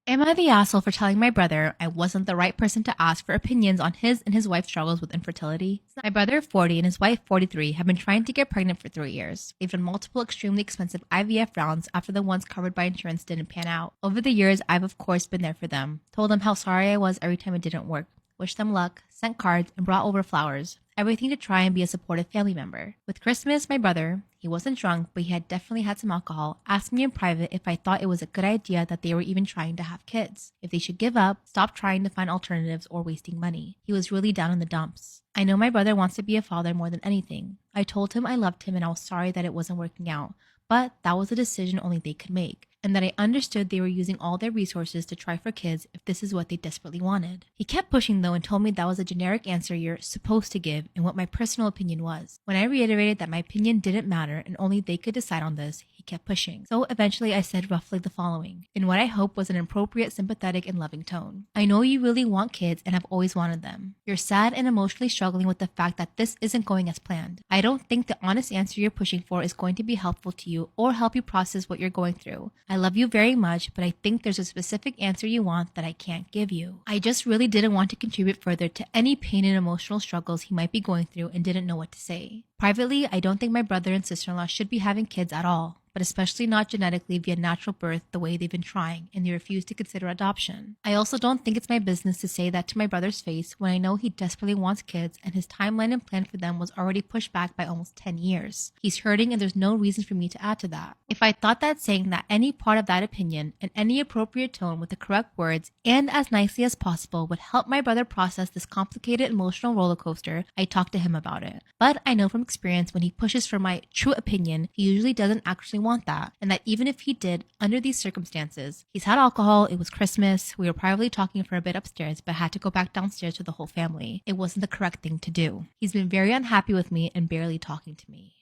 Am I the asshole for telling my brother I wasn't the right person to ask for opinions on his and his wife's struggles with infertility? My brother, 40, and his wife, 43, have been trying to get pregnant for 3 years. They've done multiple extremely expensive IVF rounds after the ones covered by insurance didn't pan out. Over the years, I've of course been there for them, told them how sorry I was every time it didn't work, wished them luck, sent cards, and brought over flowers. Everything to try and be a supportive family member. With Christmas, my brother, he wasn't drunk, but he had definitely had some alcohol, asked me in private if I thought it was a good idea that they were even trying to have kids, if they should give up, stop trying to find alternatives, or wasting money. He was really down in the dumps. I know my brother wants to be a father more than anything. I told him I loved him and I was sorry that it wasn't working out, but that was a decision only they could make, and that I understood they were using all their resources to try for kids if this is what they desperately wanted. He kept pushing though and told me that was a generic answer you're supposed to give and what my personal opinion was. When I reiterated that my opinion didn't matter and only they could decide on this, he kept pushing. So eventually I said roughly the following, in what I hope was an appropriate, sympathetic, and loving tone. I know you really want kids and have always wanted them. You're sad and emotionally struggling with the fact that this isn't going as planned. I don't think the honest answer you're pushing for is going to be helpful to you or help you process what you're going through. I love you very much, but I think there's a specific answer you want that I can't give you. I just really didn't want to contribute further to any pain and emotional struggles he might be going through and didn't know what to say. Privately, I don't think my brother and sister-in-law should be having kids at all, but especially not genetically via natural birth the way they've been trying, and they refuse to consider adoption. I also don't think it's my business to say that to my brother's face when I know he desperately wants kids and his timeline and plan for them was already pushed back by almost 10 years. He's hurting and there's no reason for me to add to that. If I thought that saying that any part of that opinion in any appropriate tone with the correct words and as nicely as possible would help my brother process this complicated emotional roller coaster, I talked to him about it. But I know from experience when he pushes for my true opinion, he usually doesn't actually want that, and that even if he did, under these circumstances, he's had alcohol, it was Christmas, we were privately talking for a bit upstairs, but had to go back downstairs with the whole family. It wasn't the correct thing to do. He's been very unhappy with me and barely talking to me.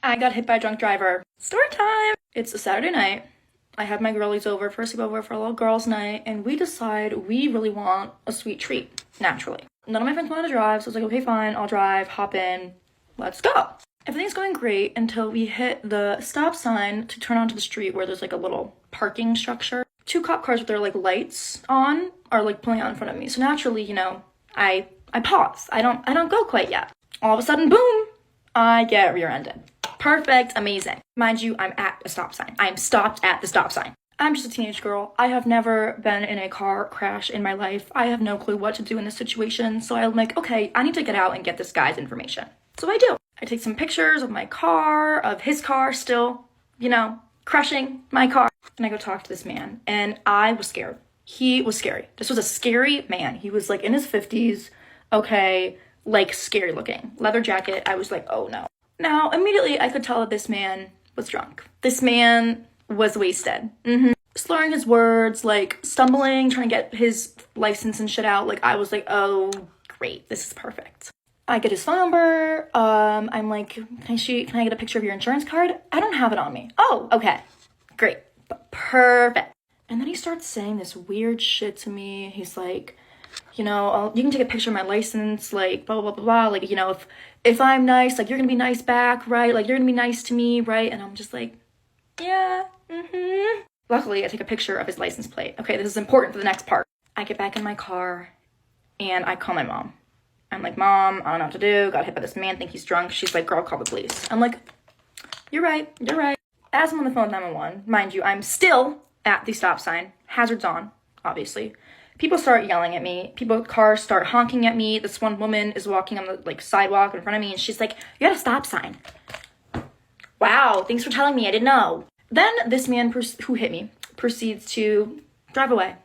I got hit by a drunk driver. Story time! It's a Saturday night. I have my girlies over for a sleepover for a little girls' night, and we decide we really want a sweet treat, naturally. None of my friends wanted to drive, so I was like, okay, fine, I'll drive, hop in, let's go. Everything's going great until we hit the stop sign to turn onto the street where there's like a little parking structure. 2 cop cars with their like lights on are like pulling out in front of me. So naturally, I pause. I don't go quite yet. All of a sudden, boom, I get rear-ended. Perfect, amazing. Mind you, I'm at a stop sign. I am stopped at the stop sign. I'm just a teenage girl. I have never been in a car crash in my life. I have no clue what to do in this situation. So I'm like, okay, I need to get out and get this guy's information. So I do. I take some pictures of my car, of his car still, crushing my car. And I go talk to this man, and I was scared. He was scary. This was a scary man. He was like in his 50s, okay, like scary looking. Leather jacket. I was like, oh no. Now, immediately I could tell that this man was drunk. This man was wasted. Slurring his words, like stumbling, trying to get his license and shit out. Like I was like, oh, great, this is perfect. I get his phone number. I'm like, can I get a picture of your insurance card? I don't have it on me. Oh, okay, great, perfect. And then he starts saying this weird shit to me. He's like, you can take a picture of my license, like blah blah blah blah. Like, if I'm nice, like you're gonna be nice back, right? Like you're gonna be nice to me, right? And I'm just like, yeah, Luckily, I take a picture of his license plate. Okay, this is important for the next part. I get back in my car and I call my mom. I'm like, Mom, I don't know what to do. Got hit by this man, think he's drunk. She's like, girl, call the police. I'm like, you're right. As I'm on the phone with 911, mind you, I'm still at the stop sign. Hazards on, obviously. People start yelling at me. Cars start honking at me. This one woman is walking on the sidewalk in front of me, and she's like, you're at a stop sign. Wow, thanks for telling me. I didn't know. Then this man who hit me proceeds to drive away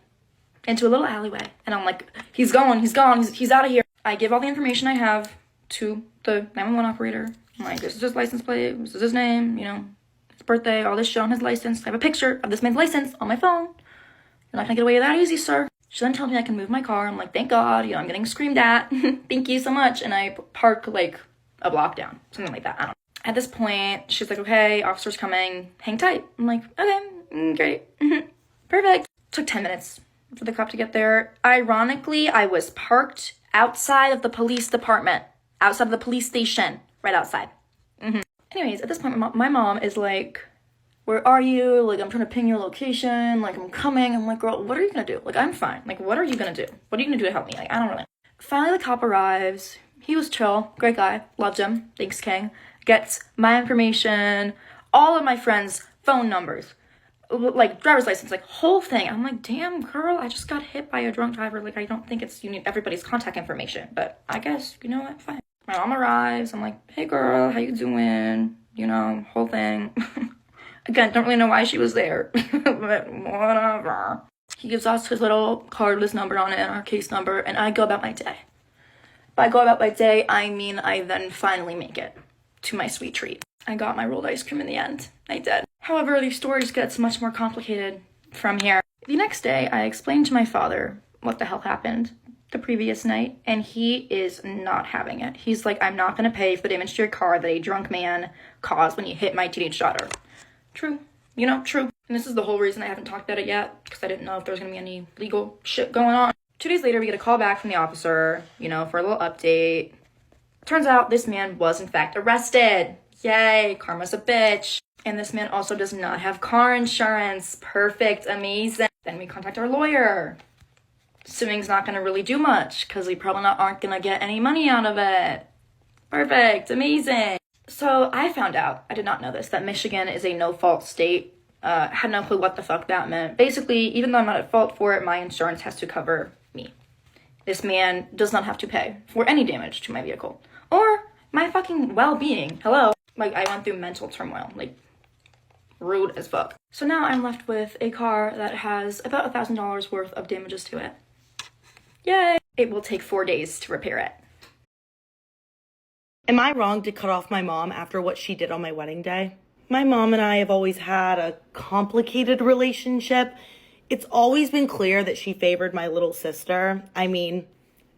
into a little alleyway. And I'm like, he's out of here. I give all the information I have to the 911 operator. I'm like, this is his license plate, this is his name, his birthday, all this shit on his license. I have a picture of this man's license on my phone. You're not gonna get away that easy, sir. She then tells me I can move my car. I'm like, thank God, I'm getting screamed at. Thank you so much. And I park like a block down, something like that, I don't know. At this point, she's like, okay, officer's coming, hang tight. I'm like, okay, great, perfect. Took 10 minutes for the cop to get there. Ironically, I was parked outside of the police department, outside of the police station, right outside. Anyways, at this point, my mom is like, where are you? Like, I'm trying to ping your location. Like, I'm coming. I'm like, girl, what are you gonna do? Like, I'm fine. Like, what are you gonna do? What are you gonna do to help me? Like, I don't really. Finally, the cop arrives. He was chill. Great guy. Loved him. Thanks, King. Gets my information, all of my friends' phone numbers, like driver's license, like whole thing. I'm like, damn, girl, I just got hit by a drunk driver. Like, I don't think you need everybody's contact information, but I guess, you know what, fine. My mom arrives. I'm like, hey, girl, how you doing? You know, whole thing. Again, don't really know why she was there, but whatever. He gives us his little card with his number on it and our case number, and I go about my day. By go about my day, I mean I then finally make it to my sweet treat. I got my rolled ice cream in the end. I did. However, the story gets much more complicated from here. The next day, I explained to my father what the hell happened the previous night, and he is not having it. He's like, I'm not going to pay for the damage to your car that a drunk man caused when you hit my teenage daughter. True. You know, true. And this is the whole reason I haven't talked about it yet, because I didn't know if there was going to be any legal shit going on. 2 days later, we get a call back from the officer, you know, for a little update. Turns out this man was, in fact, arrested. Yay, karma's a bitch. And this man also does not have car insurance. Perfect, amazing. Then we contact our lawyer. Suing's not going to really do much, because we probably aren't going to get any money out of it. Perfect, amazing. So I found out, I did not know this, that Michigan is a no-fault state. Had no clue what the fuck that meant. Basically, even though I'm not at fault for it, my insurance has to cover me. This man does not have to pay for any damage to my vehicle. Or my fucking well-being. Hello? Like, I went through mental turmoil. Like, rude as fuck. So now I'm left with a car that has about $1,000 worth of damages to it. Yay! It will take 4 days to repair it. Am I wrong to cut off my mom after what she did on my wedding day? My mom and I have always had a complicated relationship. It's always been clear that she favored my little sister. I mean,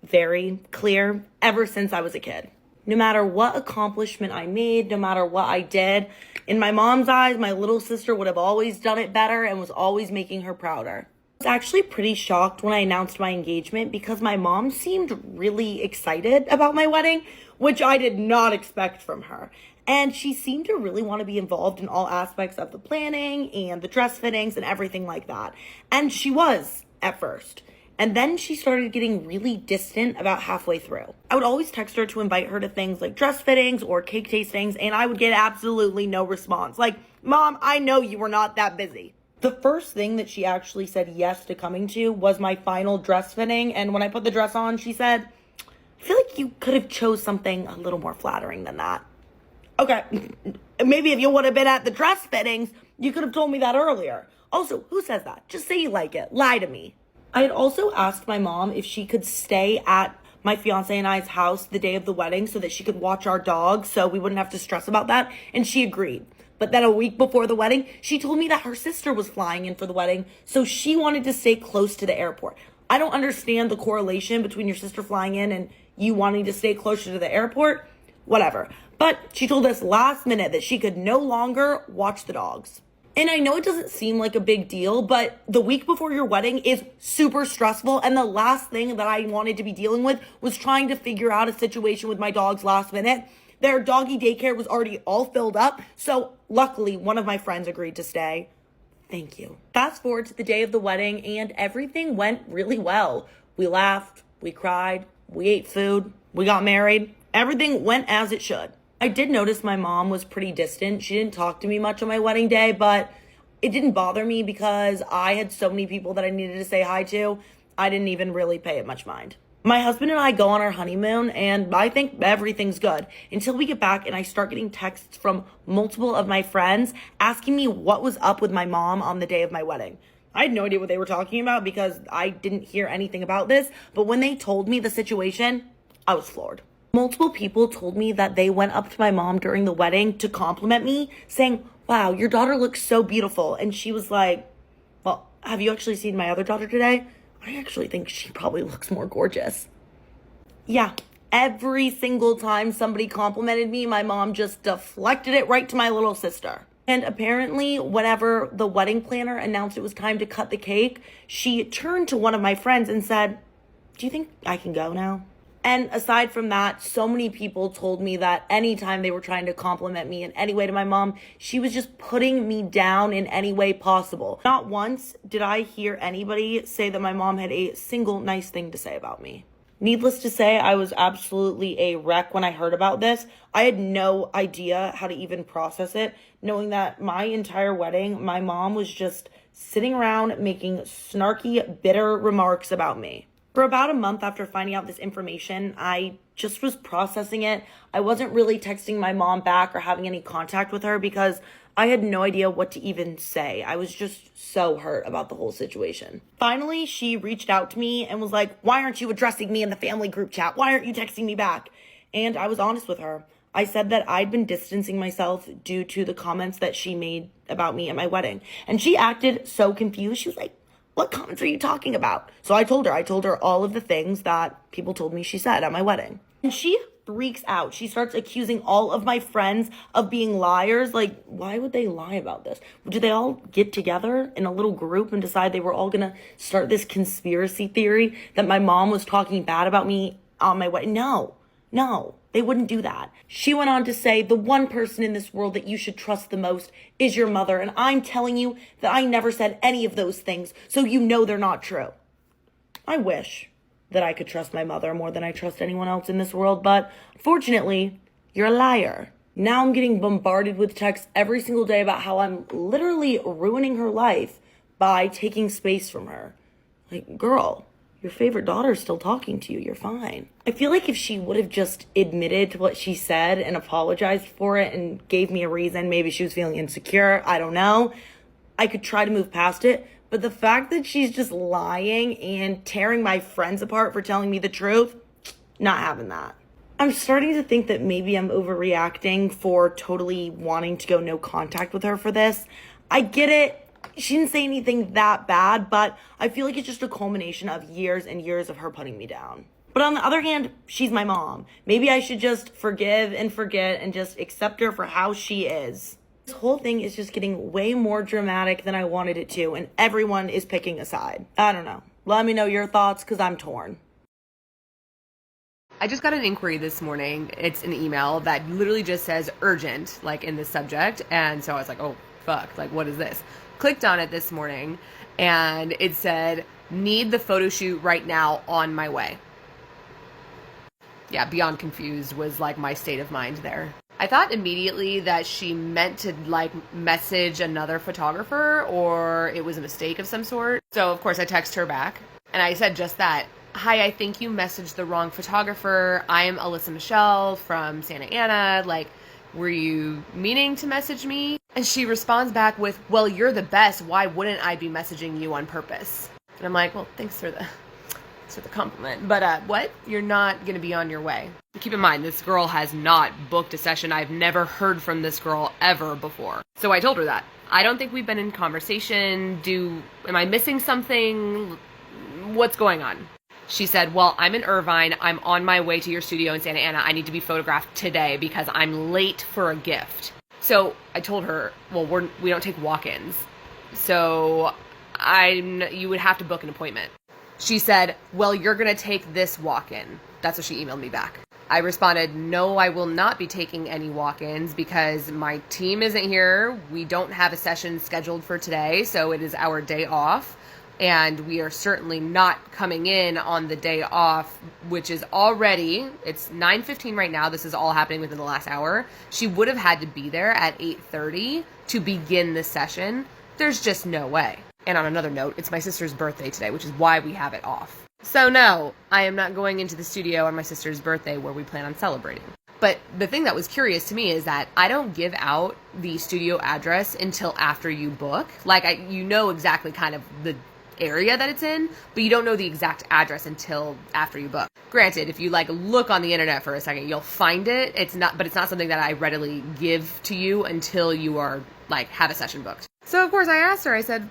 very clear, ever since I was a kid. No matter what accomplishment I made, no matter what I did, in my mom's eyes, my little sister would have always done it better and was always making her prouder. I was actually pretty shocked when I announced my engagement because my mom seemed really excited about my wedding, which I did not expect from her. And she seemed to really want to be involved in all aspects of the planning and the dress fittings and everything like that. And she was at first. And then she started getting really distant about halfway through. I would always text her to invite her to things like dress fittings or cake tastings, and I would get absolutely no response. Like, Mom, I know you were not that busy. The first thing that she actually said yes to coming to was my final dress fitting. And when I put the dress on, she said, I feel like you could have chose something a little more flattering than that. Okay, maybe if you would have been at the dress fittings, you could have told me that earlier. Also, who says that? Just say you like it. Lie to me. I had also asked my mom if she could stay at my fiance and I's house the day of the wedding so that she could watch our dog so we wouldn't have to stress about that, and she agreed. But then a week before the wedding, she told me that her sister was flying in for the wedding, so she wanted to stay close to the airport. I don't understand the correlation between your sister flying in and you wanting to stay closer to the airport. Whatever. But she told us last minute that she could no longer watch the dogs. And I know it doesn't seem like a big deal, but the week before your wedding is super stressful. And the last thing that I wanted to be dealing with was trying to figure out a situation with my dogs last minute. Their doggy daycare was already all filled up. So luckily, one of my friends agreed to stay. Thank you. Fast forward to the day of the wedding and everything went really well. We laughed, we cried, we ate food, we got married. Everything went as it should. I did notice my mom was pretty distant. She didn't talk to me much on my wedding day, but it didn't bother me because I had so many people that I needed to say hi to. I didn't even really pay it much mind. My husband and I go on our honeymoon, and I think everything's good until we get back and I start getting texts from multiple of my friends asking me what was up with my mom on the day of my wedding. I had no idea what they were talking about because I didn't hear anything about this, but when they told me the situation, I was floored. Multiple people told me that they went up to my mom during the wedding to compliment me, saying, wow, your daughter looks so beautiful. And she was like, well, have you actually seen my other daughter today? I actually think she probably looks more gorgeous. Yeah, every single time somebody complimented me, my mom just deflected it right to my little sister. And apparently, whenever the wedding planner announced it was time to cut the cake, she turned to one of my friends and said, do you think I can go now? And aside from that, so many people told me that anytime they were trying to compliment me in any way to my mom, she was just putting me down in any way possible. Not once did I hear anybody say that my mom had a single nice thing to say about me. Needless to say, I was absolutely a wreck when I heard about this. I had no idea how to even process it, knowing that my entire wedding, my mom was just sitting around making snarky, bitter remarks about me. For about a month after finding out this information, I just was processing it. I wasn't really texting my mom back or having any contact with her because I had no idea what to even say. I was just so hurt about the whole situation. Finally, she reached out to me and was like, "Why aren't you addressing me in the family group chat? Why aren't you texting me back?" And I was honest with her. I said that I'd been distancing myself due to the comments that she made about me at my wedding. And she acted so confused. She was like, "What comments are you talking about?" So I told her all of the things that people told me she said at my wedding. And she freaks out. She starts accusing all of my friends of being liars. Like, why would they lie about this? Did they all get together in a little group and decide they were all gonna start this conspiracy theory that my mom was talking bad about me on my wedding? No, they wouldn't do that. She went on to say, "The one person in this world that you should trust the most is your mother. And I'm telling you that I never said any of those things, so you know they're not true." I wish that I could trust my mother more than I trust anyone else in this world, but unfortunately, you're a liar. Now I'm getting bombarded with texts every single day about how I'm literally ruining her life by taking space from her. Like, girl, your favorite daughter's still talking to you. You're fine. I feel like if she would have just admitted to what she said and apologized for it and gave me a reason, maybe she was feeling insecure, I don't know, I could try to move past it. But the fact that she's just lying and tearing my friends apart for telling me the truth, not having that. I'm starting to think that maybe I'm overreacting for totally wanting to go no contact with her for this. I get it. She didn't say anything that bad, but I feel like it's just a culmination of years and years of her putting me down. But on the other hand, she's my mom. Maybe I should just forgive and forget and just accept her for how she is. This whole thing is just getting way more dramatic than I wanted it to, and everyone is picking a side. I don't know. Let me know your thoughts, because I'm torn. I just got an inquiry this morning. It's an email that literally just says urgent, like in the subject. And so I was like, oh, fuck, like what is this? Clicked on it this morning and it said, "Need the photo shoot right now, on my way." Yeah, beyond confused was like my state of mind there. I thought immediately that she meant to like message another photographer or it was a mistake of some sort. So of course I text her back and I said just that. "Hi, I think you messaged the wrong photographer. I am Alyssa Michelle from Santa Ana. Like, were you meaning to message me?" And she responds back with, "Well, you're the best. Why wouldn't I be messaging you on purpose?" And I'm like, well, thanks for the compliment. But what? You're not going to be on your way. Keep in mind, this girl has not booked a session. I've never heard from this girl ever before. So I told her that. I don't think we've been in conversation. Am I missing something? What's going on? She said, "Well, I'm in Irvine. I'm on my way to your studio in Santa Ana. I need to be photographed today because I'm late for a gift." So I told her, well, we don't take walk-ins. So you would have to book an appointment. She said, "Well, you're going to take this walk-in." That's what she emailed me back. I responded, "No, I will not be taking any walk-ins because my team isn't here. We don't have a session scheduled for today, so it is our day off. And we are certainly not coming in on the day off, which is already, it's 9:15 right now. This is all happening within the last hour. She would have had to be there at 8:30 to begin the session. There's just no way." And on another note, it's my sister's birthday today, which is why we have it off. So no, I am not going into the studio on my sister's birthday where we plan on celebrating. But the thing that was curious to me is that I don't give out the studio address until after you book. Like, you know exactly kind of the area that it's in, but you don't know the exact address until after you book. Granted, if you like look on the internet for a second, you'll find it. But it's not something that I readily give to you until you are like have a session booked. So of course I asked her, I said,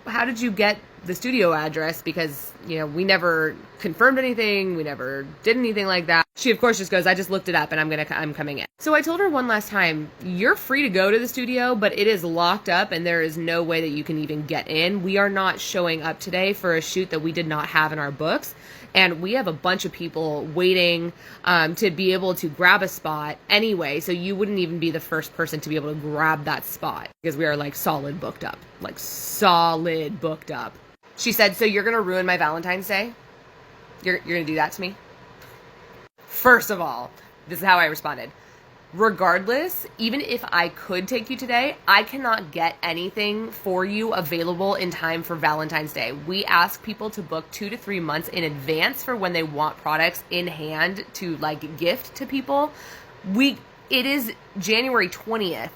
how did you get the studio address? Because, we never confirmed anything. We never did anything like that. She of course just goes, "I just looked it up and I'm coming in." So I told her one last time, you're free to go to the studio, but it is locked up and there is no way that you can even get in. We are not showing up today for a shoot that we did not have in our books. And we have a bunch of people waiting to be able to grab a spot anyway. So you wouldn't even be the first person to be able to grab that spot because we are like solid booked up. Like solid booked up. She said, so you're going to ruin my Valentine's Day? You're going to do that to me? First of all, this is how I responded. Regardless, even if I could take you today, I cannot get anything for you available in time for Valentine's Day. We ask people to book 2 to 3 months in advance for when they want products in hand to like gift to people. It is January 20th,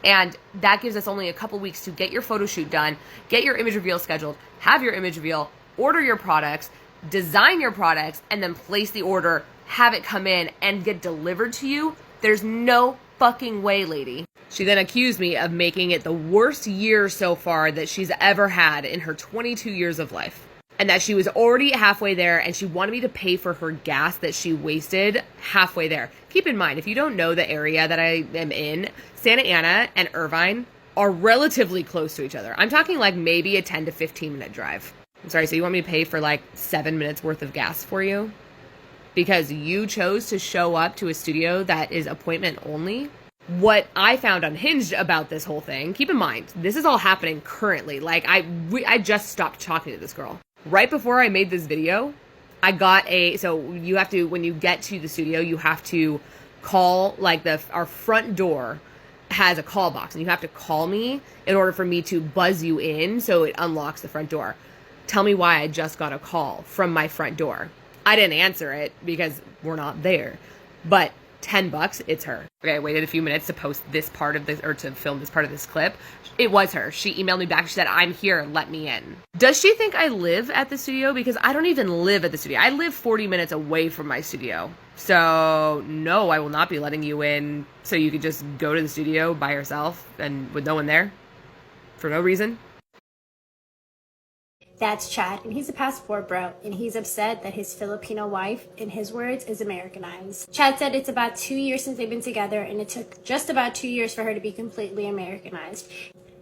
and that gives us only a couple weeks to get your photo shoot done, get your image reveal scheduled, have your image reveal, order your products, design your products, and then place the order, have it come in and get delivered to you. There's no fucking way, lady. She then accused me of making it the worst year so far that she's ever had in her 22 years of life. And that she was already halfway there and she wanted me to pay for her gas that she wasted halfway there. Keep in mind, if you don't know the area that I am in, Santa Ana and Irvine are relatively close to each other. I'm talking like maybe a 10 to 15 minute drive. I'm sorry, so you want me to pay for like 7 minutes worth of gas for you? Because you chose to show up to a studio that is appointment only. What I found unhinged about this whole thing, keep in mind, this is all happening currently. Like, I just stopped talking to this girl. Right before I made this video, I got so you have to, when you get to the studio, you have to call, like, our front door has a call box, and you have to call me in order for me to buzz you in so it unlocks the front door. Tell me why I just got a call from my front door. I didn't answer it because we're not there. But $10, it's her. Okay, I waited a few minutes to post this part of this, or to film this part of this clip. It was her. She emailed me back. She said, I'm here, let me in. Does she think I live at the studio? Because I don't even live at the studio. I live 40 minutes away from my studio. So no, I will not be letting you in so you could just go to the studio by yourself and with no one there for no reason. That's Chad, and he's a passport bro, and he's upset that his Filipino wife, in his words, is Americanized. Chad said it's about 2 years since they've been together, and it took just about 2 years for her to be completely Americanized.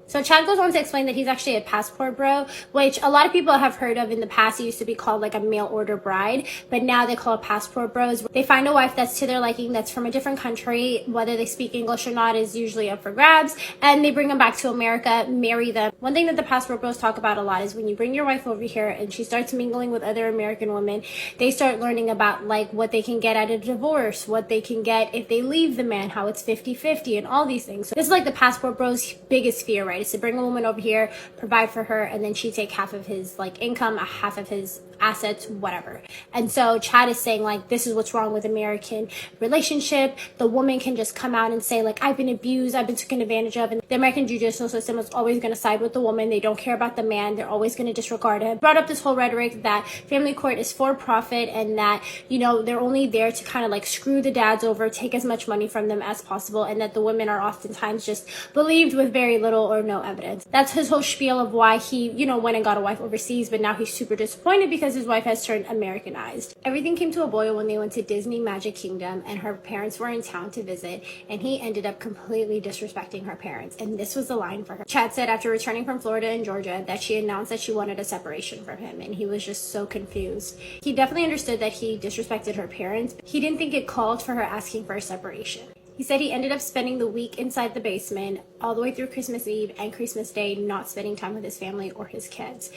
So Chad goes on to explain that he's actually a passport bro, which a lot of people have heard of in the past. It used to be called like a mail order bride, but now they call it passport bros. They find a wife that's to their liking, that's from a different country, whether they speak English or not is usually up for grabs, and they bring them back to America, marry them. One thing that the passport bros talk about a lot is when you bring your wife over here and she starts mingling with other American women, they start learning about like what they can get at a divorce, what they can get if they leave the man, how it's 50-50 and all these things. So this is like the passport bros' biggest fear, right? Is to bring a woman over here, provide for her, and then she take half of his like income, half of his assets, whatever. And so Chad is saying like, this is what's wrong with American relationship. The woman can just come out and say like, I've been abused, I've been taken advantage of, and the American judicial system is always going to side with the woman. They don't care about the man. They're always going to disregard him. Brought up this whole rhetoric that family court is for profit and that, you know, they're only there to kind of like screw the dads over, take as much money from them as possible, and that the women are oftentimes just believed with very little or no evidence. That's his whole spiel of why he, you know, went and got a wife overseas, but now he's super disappointed because his wife has turned Americanized. Everything came to a boil when they went to Disney Magic Kingdom and her parents were in town to visit, and he ended up completely disrespecting her parents. And this was the line for her. Chad said after returning from Florida and Georgia that she announced that she wanted a separation from him, and he was just so confused. He definitely understood that he disrespected her parents. He didn't think it called for her asking for a separation. He said he ended up spending the week inside the basement all the way through Christmas Eve and Christmas Day, not spending time with his family or his kids.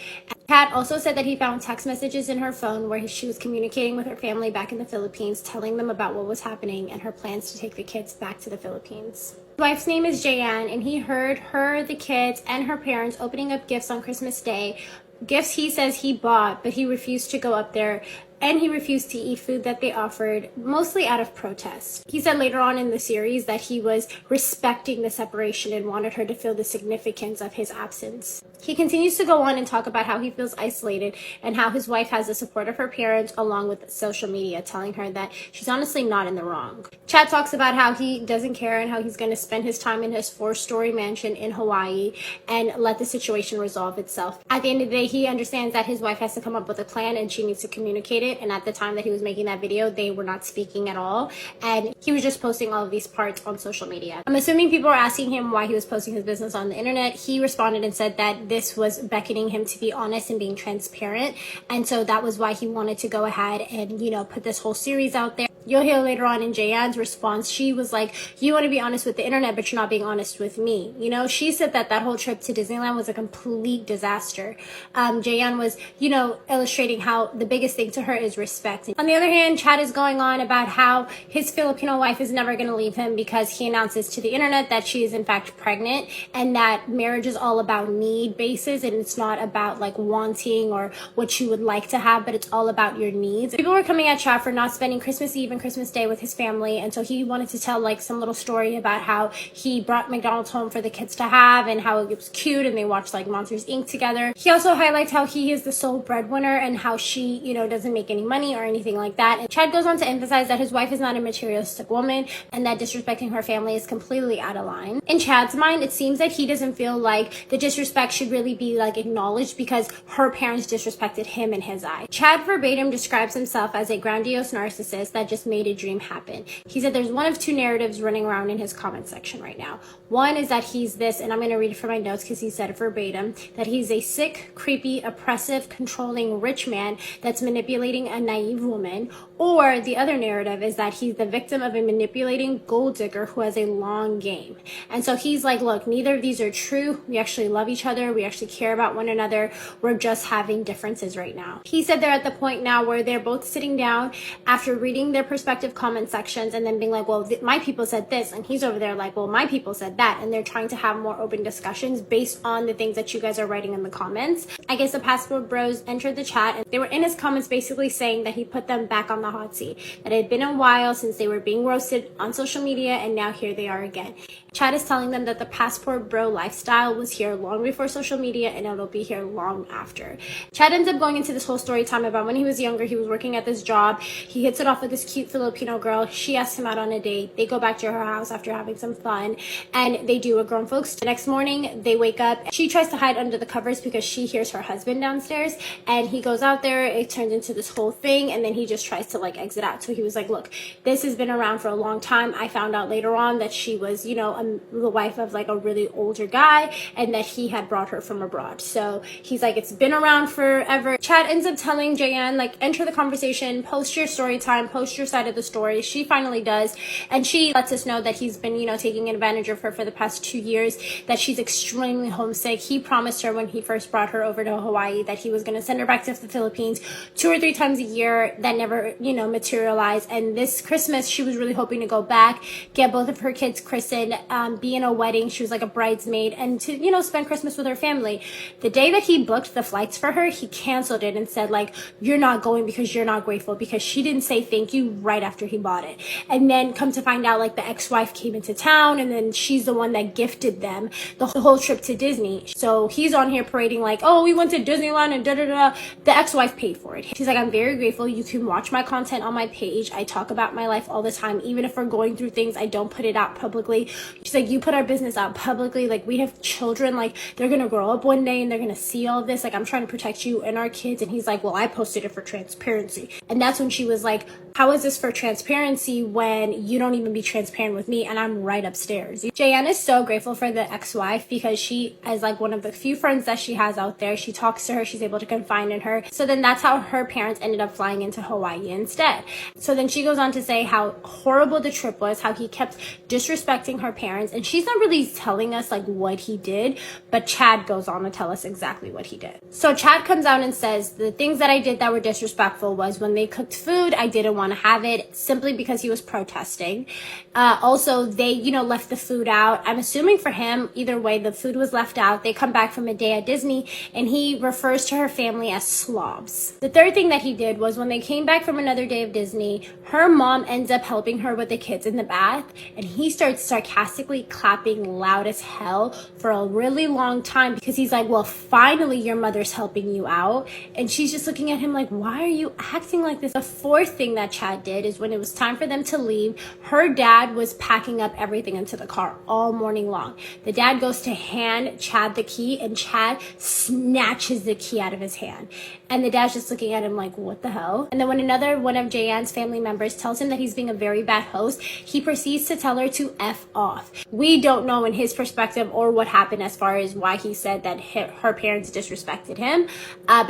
Kat also said that he found text messages in her phone where she was communicating with her family back in the Philippines, telling them about what was happening and her plans to take the kids back to the Philippines. His wife's name is Jayanne, and he heard her, the kids, and her parents opening up gifts on Christmas Day. Gifts he says he bought, but he refused to go up there, and he refused to eat food that they offered, mostly out of protest. He said later on in the series that he was respecting the separation and wanted her to feel the significance of his absence. He continues to go on and talk about how he feels isolated and how his wife has the support of her parents along with social media, telling her that she's honestly not in the wrong. Chad talks about how he doesn't care and how he's going to spend his time in his 4-story mansion in Hawaii and let the situation resolve itself. At the end of the day, he understands that his wife has to come up with a plan and she needs to communicate it. pregnant, and at the time that he was making that video, they were not speaking at all, and he was just posting all of these parts on social media. I'm assuming people are asking him why he was posting his business on the internet. He responded and said that this was beckoning him to be honest and being transparent, and so that was why he wanted to go ahead and, you know, put this whole series out there. You'll hear later on in Jayan's response, she was like, you want to be honest with the internet, but you're not being honest with me. You know, she said that that whole trip to Disneyland was a complete disaster. Jayan was, you know, illustrating how the biggest thing to her is respect. On the other hand, Chad is going on about how his Filipino wife is never going to leave him because he announces to the internet that she is in fact pregnant, and that marriage is all about need basis, and it's not about like wanting or what you would like to have, but it's all about your needs. People were coming at Chad for not spending Christmas Eve and Christmas Day with his family, and so he wanted to tell like some little story about how he brought McDonald's home for the kids to have and how it was cute, and they watched like Monsters Inc. together. He also highlights how he is the sole breadwinner and how she, you know, doesn't make any money or anything like that. And Chad goes on to emphasize that his wife is not a materialistic woman and that disrespecting her family is completely out of line. In Chad's mind, it seems that he doesn't feel like the disrespect should really be like acknowledged because her parents disrespected him in his eye. Chad verbatim describes himself as a grandiose narcissist that just made a dream happen. He said there's one of two narratives running around in his comment section right now. One is that he's this, and I'm going to read it from my notes because he said it verbatim, that he's a sick, creepy, oppressive, controlling rich man that's manipulating a naive woman. Or the other narrative is that he's the victim of a manipulating gold digger who has a long game. And so he's like, look, neither of these are true. We actually love each other. We actually care about one another. We're just having differences right now. He said they're at the point now where they're both sitting down after reading their respective comment sections and then being like, well, my people said this, and he's over there like, well, my people said that, and they're trying to have more open discussions based on the things that you guys are writing in the comments. I guess the Passport Bros entered the chat, and they were in his comments basically saying that he put them back on the hot seat, that it had been a while since they were being roasted on social media, and now here they are again. Chad is telling them that the Passport Bro lifestyle was here long before social media, and it'll be here long after. Chad ends up going into this whole story time about when he was younger, he was working at this job. He hits it off with this cute Filipino girl. She asks him out on a date. They go back to her house after having some fun, and they do a grown folks. The next morning, they wake up. She tries to hide under the covers because she hears her husband downstairs, and he goes out there. It turns into this whole thing, and then he just tries to like exit out. So he was like, look, this has been around for a long time. I found out later on that she was, you know, the wife of like a really older guy, and that he had brought her from abroad. So he's like, it's been around forever. Chad ends up telling Jayan, like, enter the conversation, post your story time, post your side of the story. She finally does, and she lets us know that he's been, you know, taking advantage of her for the past 2 years, that she's extremely homesick. He promised her when he first brought her over to Hawaii that he was going to send her back to the Philippines 2 or 3 times a year. That never, you know, materialized. And this Christmas, she was really hoping to go back, get both of her kids christened, be in a wedding. She was like a bridesmaid, and to, you know, spend Christmas with her family. The day that he booked the flights for her, he canceled it and said, like, you're not going because you're not grateful, because she didn't say thank you right after he bought it. And then come to find out, like, the ex-wife came into town, and then she's the one that gifted them the whole trip to Disney. So he's on here parading like, oh, we went to Disneyland and da-da-da. The ex-wife paid for it. She's like, I'm very grateful. You can watch my content on my page. I talk about my life all the time. Even if we're going through things, I don't put it out publicly. She's like, you put our business out publicly. Like, we have children. Like, they're going to grow up one day and they're going to see all of this. Like, I'm trying to protect you and our kids. And he's like, well, I posted it for transparency. And that's when she was like, how is this for transparency when you don't even be transparent with me and I'm right upstairs? Jayan is so grateful for the ex-wife because she is like one of the few friends that she has out there. She talks to her. She's able to confide in her. So then that's how her parents ended up flying into Hawaii instead. So then she goes on to say how horrible the trip was, how he kept disrespecting her parents. And she's not really telling us like what he did, but Chad goes on to tell us exactly what he did. So Chad comes out and says, the things that I did that were disrespectful was when they cooked food, I didn't want to have it simply because he was protesting. Also, they, you know, left the food out. I'm assuming for him, either way, the food was left out. They come back from a day at Disney and he refers to her family as slobs. The third thing that he did was when they came back from another day of Disney, her mom ends up helping her with the kids in the bath, and he starts sarcastically clapping loud as hell for a really long time because he's like, well, finally your mother's helping you out. And she's just looking at him like, why are you acting like this? The fourth thing that Chad did is when it was time for them to leave, her dad was packing up everything into the car all morning long. The dad goes to hand Chad the key, and Chad snatches the key out of his hand. And the dad's just looking at him like, what the hell? And then when another one of Jayan's family members tells him that he's being a very bad host, he proceeds to tell her to F off. We don't know in his perspective or what happened as far as why he said that her parents disrespected him.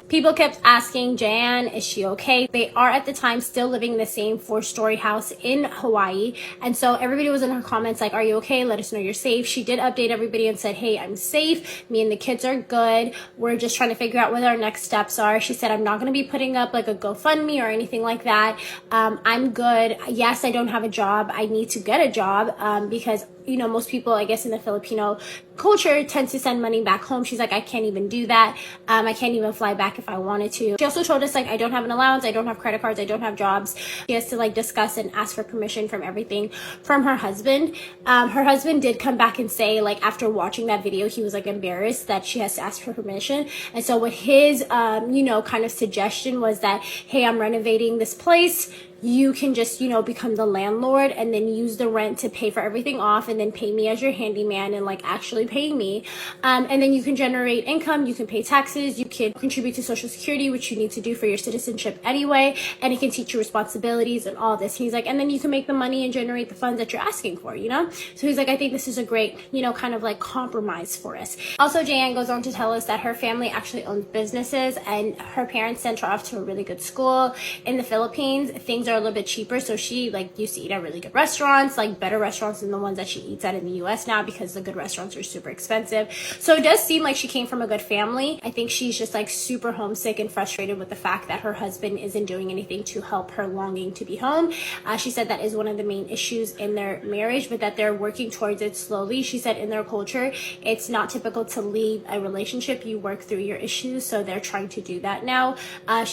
People kept asking Jayan, is she okay? They are at the time still living in the same 4-story house in Hawaii. And so everybody was in her comments like, are you okay? Let us know you're safe. She did update everybody and said, hey, I'm safe. Me and the kids are good. We're just trying to figure out what our next steps are. She said, I'm not going to be putting up like a GoFundMe or anything like that. I'm good. Yes, I don't have a job. I need to get a job because, you know, most people, I guess, in the Filipino culture tend to send money back home. She's like, I can't even do that. I can't even fly back if I wanted to. She also told us, like, I don't have an allowance. I don't have credit cards. I don't have jobs. She has to, like, discuss and ask for permission from everything from her husband. Her husband did come back and say, like, after watching that video, he was, like, embarrassed that she has to ask for permission. And so what his, you know, kind of suggestion was that, hey, I'm renovating this place. You can just, you know, become the landlord and then use the rent to pay for everything off and then pay me as your handyman and like actually pay me. And then you can generate income, you can pay taxes, you can contribute to Social Security, which you need to do for your citizenship anyway. And it can teach you responsibilities and all this. He's like, and then you can make the money and generate the funds that you're asking for, you know? So he's like, I think this is a great, you know, kind of like compromise for us. Also, Jayan goes on to tell us that her family actually owns businesses and her parents sent her off to a really good school in the Philippines. Things are a little bit cheaper, so she like used to eat at really good restaurants, like better restaurants than the ones that she eats at in the US now, because the good restaurants are super expensive. So it does seem like she came from a good family. I think she's just like super homesick and frustrated with the fact that her husband isn't doing anything to help her longing to be home. She said that is one of the main issues in their marriage, but that they're working towards it slowly. She said in their culture, it's not typical to leave a relationship. You work through your issues, so they're trying to do that now.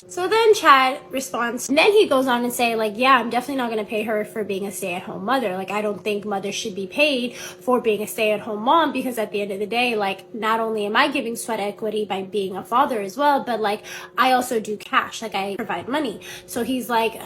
So then Chad responds, and then he goes on and say, like, yeah, I'm definitely not going to pay her for being a stay-at-home mother. Like, I don't think mothers should be paid for being a stay-at-home mom, because at the end of the day, like, not only am I giving sweat equity by being a father as well, but like, I also do cash. Like, I provide money. So he's like,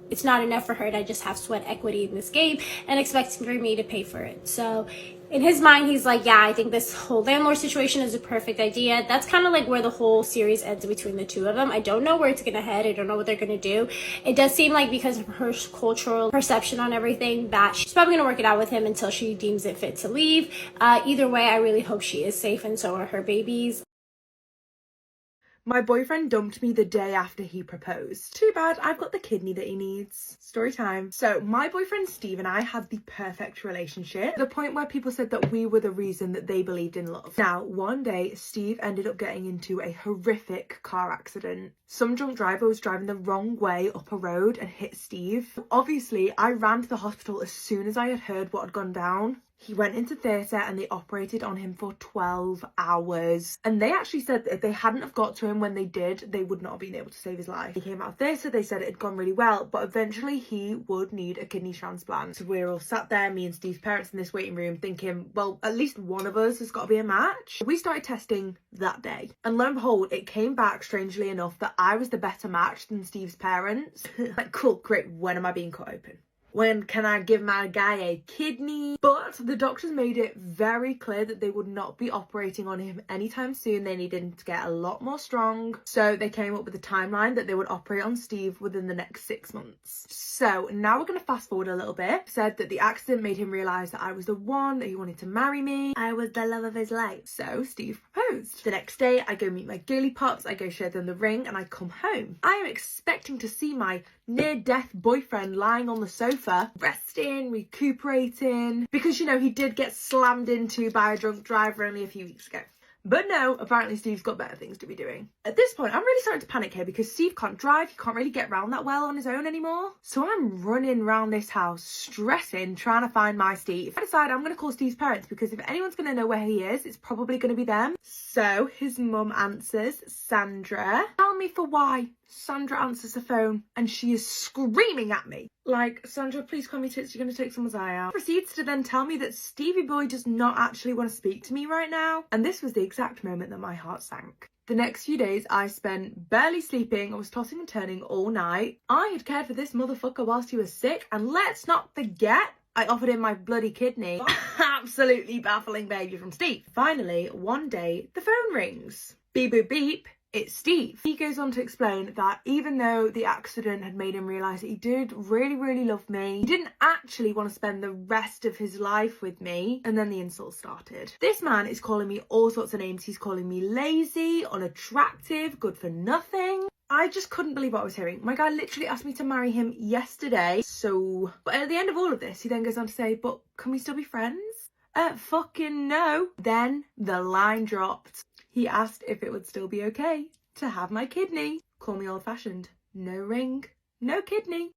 it's not enough for her to just have sweat equity in this game and expect for me to pay for it. So in his mind, he's like, yeah, I think this whole landlord situation is a perfect idea. That's kind of like where the whole series ends between the two of them. I don't know where it's going to head. I don't know what they're going to do. It does seem like because of her cultural perception on everything that she's probably going to work it out with him until she deems it fit to leave. Either way, I really hope she is safe and so are her babies. My boyfriend dumped me the day after he proposed. Too bad, I've got the kidney that he needs. Story time. So my boyfriend Steve and I had the perfect relationship, to the point where people said that we were the reason that they believed in love. Now, one day, Steve ended up getting into a horrific car accident. Some drunk driver was driving the wrong way up a road and hit Steve. Obviously, I ran to the hospital as soon as I had heard what had gone down. He went into theatre and they operated on him for 12 hours. And they actually said that if they hadn't have got to him when they did, they would not have been able to save his life. He came out of theatre, they said it had gone really well, but eventually he would need a kidney transplant. So we're all sat there, me and Steve's parents in this waiting room thinking, well, at least one of us has got to be a match. We started testing that day. And lo and behold, it came back, strangely enough, that I was the better match than Steve's parents. Like, cool, great, when am I being cut open? When can I give my guy a kidney? But the doctors made it very clear that they would not be operating on him anytime soon. They needed him to get a lot more strong. So they came up with a timeline that they would operate on Steve within the next 6 months. So now we're going to fast forward a little bit. Said that the accident made him realise that I was the one, that he wanted to marry me. I was the love of his life. So Steve proposed. The next day I go meet my girly pops, I go show them the ring, and I come home. I am expecting to see my near-death boyfriend lying on the sofa, resting, recuperating, because, you know, he did get slammed into by a drunk driver only a few weeks ago. But no, apparently Steve's got better things to be doing. At this point, I'm really starting to panic here because Steve can't drive, he can't really get around that well on his own anymore. So I'm running around this house, stressing, trying to find my Steve. I decide I'm going to call Steve's parents, because if anyone's going to know where he is, it's probably going to be them. So his mum answers, Sandra. Tell me for why. Sandra answers the phone and she is screaming at me. Like, Sandra, please call me tits, you're going to take someone's eye out. Proceeds to then tell me that Stevie boy does not actually want to speak to me right now. And this was the exact moment that my heart sank. The next few days I spent barely sleeping. I was tossing and turning all night. I had cared for this motherfucker whilst he was sick, and let's not forget, I offered him my bloody kidney. Absolutely baffling behaviour from Steve. Finally, one day, the phone rings. Beep, boop, beep. It's Steve. He goes on to explain that even though the accident had made him realise that he did really, really love me, he didn't actually want to spend the rest of his life with me. And then the insults started. This man is calling me all sorts of names. He's calling me lazy, unattractive, good for nothing. I just couldn't believe what I was hearing. My guy literally asked me to marry him yesterday. But at the end of all of this, he then goes on to say, but can we still be friends? Fucking no. Then the line dropped. He asked if it would still be okay to have my kidney. Call me old-fashioned. No ring, no kidney.